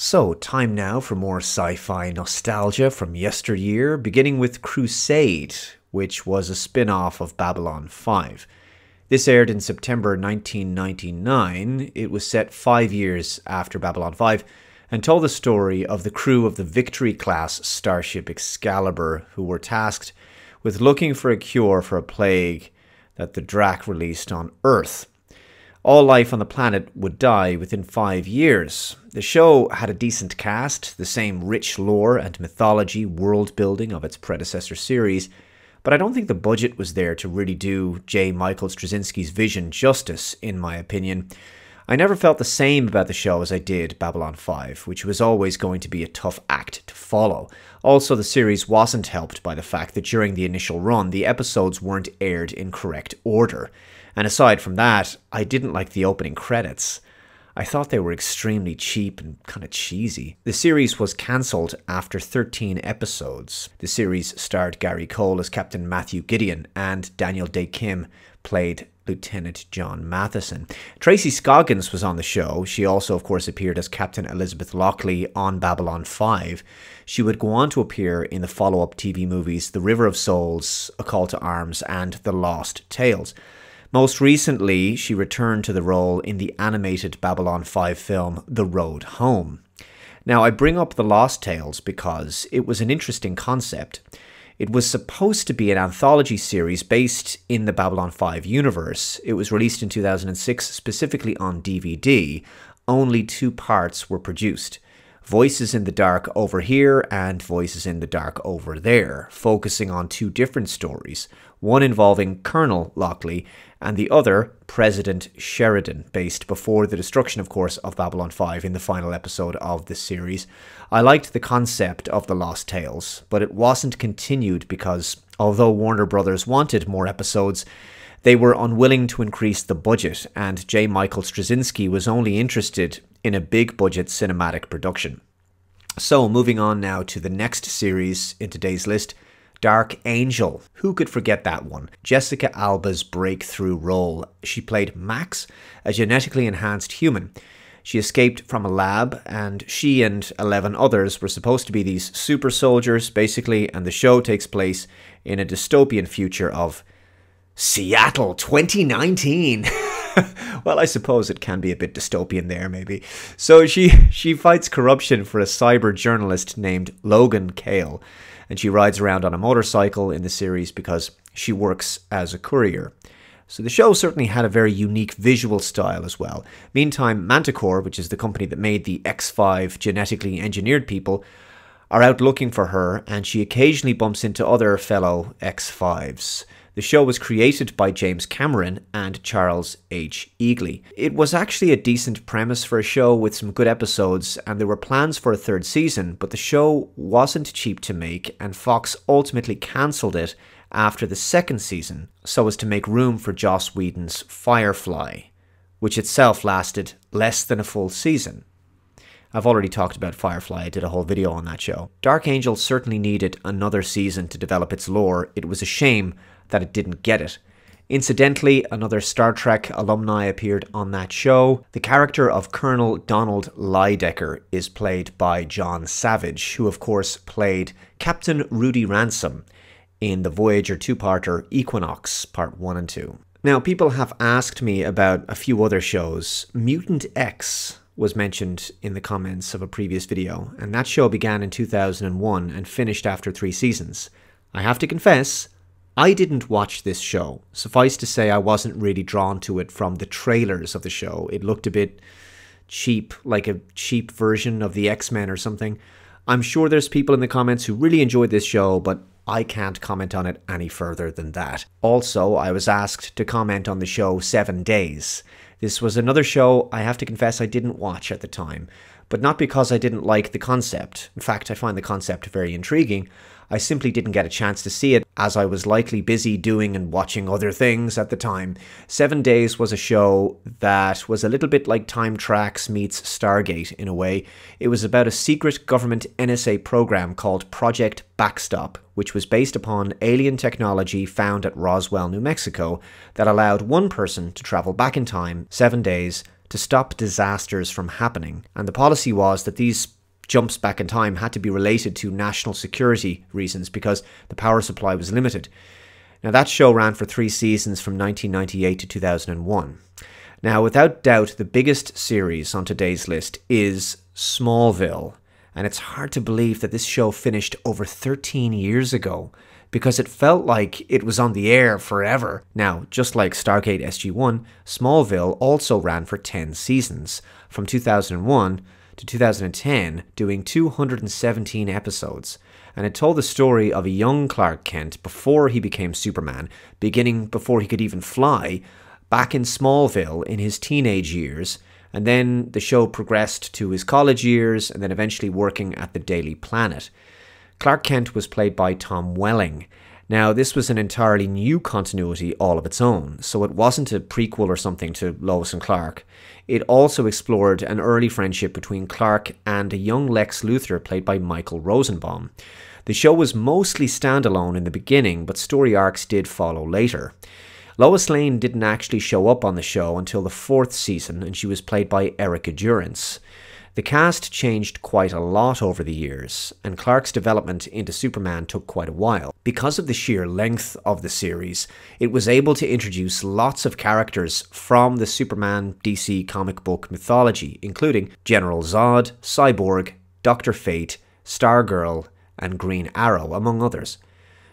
So, time now for more sci-fi nostalgia from yesteryear, beginning with Crusade, which was a spin-off of Babylon 5. This aired in September 1999. It was set 5 years after Babylon 5 and told the story of the crew of the Victory-class starship Excalibur, who were tasked with looking for a cure for a plague that the Drac released on Earth. All life on the planet would die within 5 years. The show had a decent cast, the same rich lore and mythology world building of its predecessor series, but I don't think the budget was there to really do J. Michael Straczynski's vision justice, in my opinion. I never felt the same about the show as I did Babylon 5, which was always going to be a tough act to follow. Also, the series wasn't helped by the fact that during the initial run, the episodes weren't aired in correct order. And aside from that, I didn't like the opening credits. I thought they were extremely cheap and kind of cheesy. The series was cancelled after 13 episodes. The series starred Gary Cole as Captain Matthew Gideon, and Daniel Day Kim played Lieutenant John Matheson. Tracy Scoggins was on the show. She also, of course, appeared as Captain Elizabeth Lockley on Babylon 5. She would go on to appear in the follow-up TV movies The River of Souls, A Call to Arms, and The Lost Tales. Most recently, she returned to the role in the animated Babylon 5 film The Road Home. Now, I bring up The Lost Tales because it was an interesting concept. It was supposed to be an anthology series based in the Babylon 5 universe. It was released in 2006, specifically on DVD. Only 2 parts were produced. Voices in the Dark over here and Voices in the Dark over there, focusing on 2 different stories, one involving Colonel Lockley and the other President Sheridan, based before the destruction, of course, of Babylon 5 in the final episode of this series. I liked the concept of The Lost Tales, but it wasn't continued because, although Warner Brothers wanted more episodes, they were unwilling to increase the budget, and J. Michael Straczynski was only interested in a big-budget cinematic production. So, moving on now to the next series in today's list, Dark Angel. Who could forget that one? Jessica Alba's breakthrough role. She played Max, a genetically enhanced human. She escaped from a lab, and she and 11 others were supposed to be these super soldiers, basically, and the show takes place in a dystopian future of Seattle 2019. Well, I suppose it can be a bit dystopian there, maybe. So she fights corruption for a cyber journalist named Logan Cale, and she rides around on a motorcycle in the series because she works as a courier. So the show certainly had a very unique visual style as well. Meantime, Manticore, which is the company that made the X5 genetically engineered people, are out looking for her, and she occasionally bumps into other fellow X5s. The show was created by James Cameron and Charles H. Eagley. It was actually a decent premise for a show with some good episodes, and there were plans for a 3rd season, but the show wasn't cheap to make, and Fox ultimately cancelled it after the 2nd season, so as to make room for Joss Whedon's Firefly, which itself lasted less than a full season. I've already talked about Firefly, I did a whole video on that show. Dark Angel certainly needed another season to develop its lore. It was a shame that it didn't get it. Incidentally, another Star Trek alumni appeared on that show. The character of Colonel Donald Lydecker is played by John Savage, who of course played Captain Rudy Ransom in the Voyager 2-parter Equinox, Part 1 and 2. Now, people have asked me about a few other shows. Mutant X was mentioned in the comments of a previous video, and that show began in 2001 and finished after 3 seasons. I have to confess, I didn't watch this show. Suffice to say, I wasn't really drawn to it from the trailers of the show. It looked a bit cheap, like a cheap version of the X-Men or something. I'm sure there's people in the comments who really enjoyed this show, but I can't comment on it any further than that. Also, I was asked to comment on the show 7 Days. This was another show I have to confess I didn't watch at the time, but not because I didn't like the concept. In fact, I find the concept very intriguing. I simply didn't get a chance to see it, as I was likely busy doing and watching other things at the time. 7 Days was a show that was a little bit like Time Tracks meets Stargate in a way. It was about a secret government NSA program called Project Backstop, which was based upon alien technology found at Roswell, New Mexico, that allowed one person to travel back in time 7 days to stop disasters from happening, and the policy was that these jumps back in time had to be related to national security reasons because the power supply was limited. Now, that show ran for 3 seasons from 1998 to 2001. Now, without doubt, the biggest series on today's list is Smallville, and it's hard to believe that this show finished over 13 years ago, because it felt like it was on the air forever. Now, just like Stargate SG-1, Smallville also ran for 10 seasons, from 2001 to 2010, doing 217 episodes. And it told the story of a young Clark Kent before he became Superman, beginning before he could even fly, back in Smallville in his teenage years, and then the show progressed to his college years, and then eventually working at the Daily Planet. Clark Kent was played by Tom Welling. Now, this was an entirely new continuity all of its own, so it wasn't a prequel or something to Lois and Clark. It also explored an early friendship between Clark and a young Lex Luthor played by Michael Rosenbaum. The show was mostly standalone in the beginning, but story arcs did follow later. Lois Lane didn't actually show up on the show until the 4th season, and she was played by Erica Durance. The cast changed quite a lot over the years, and Clark's development into Superman took quite a while. Because of the sheer length of the series, it was able to introduce lots of characters from the Superman DC comic book mythology, including General Zod, Cyborg, Dr. Fate, Stargirl, and Green Arrow, among others.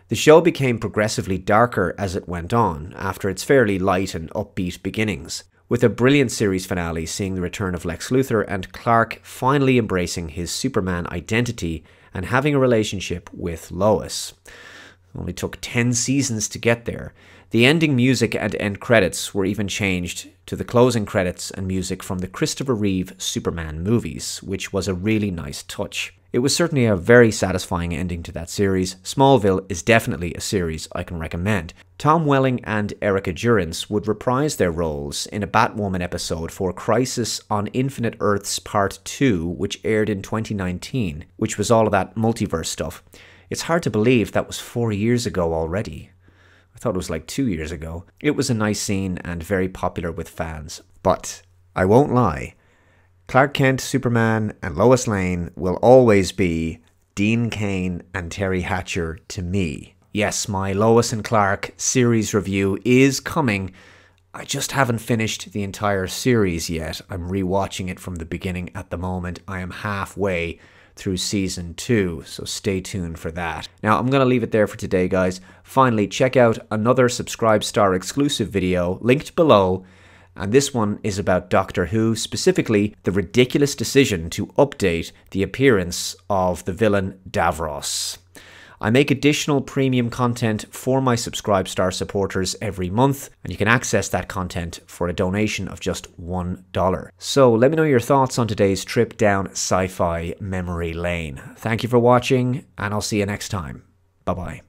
The show became progressively darker as it went on, after its fairly light and upbeat beginnings, with a brilliant series finale seeing the return of Lex Luthor and Clark finally embracing his Superman identity and having a relationship with Lois. It only took 10 seasons to get there. The ending music and end credits were even changed to the closing credits and music from the Christopher Reeve Superman movies, which was a really nice touch. It was certainly a very satisfying ending to that series. Smallville is definitely a series I can recommend. Tom Welling and Erica Durance would reprise their roles in a Batwoman episode for Crisis on Infinite Earths Part 2, which aired in 2019, which was all of that multiverse stuff. It's hard to believe that was 4 years ago already. I thought it was like 2 years ago. It was a nice scene and very popular with fans. But I won't lie, Clark Kent, Superman, and Lois Lane will always be Dean Cain and Terry Hatcher to me. Yes, my Lois and Clark series review is coming. I just haven't finished the entire series yet. I'm rewatching it from the beginning at the moment. I am halfway through season 2, so stay tuned for that. Now, I'm going to leave it there for today, guys. Finally, check out another Subscribe Star exclusive video linked below. And this one is about Doctor Who, specifically the ridiculous decision to update the appearance of the villain Davros. I make additional premium content for my Subscribe Star supporters every month, and you can access that content for a donation of just $1. So let me know your thoughts on today's trip down sci-fi memory lane. Thank you for watching, and I'll see you next time. Bye-bye.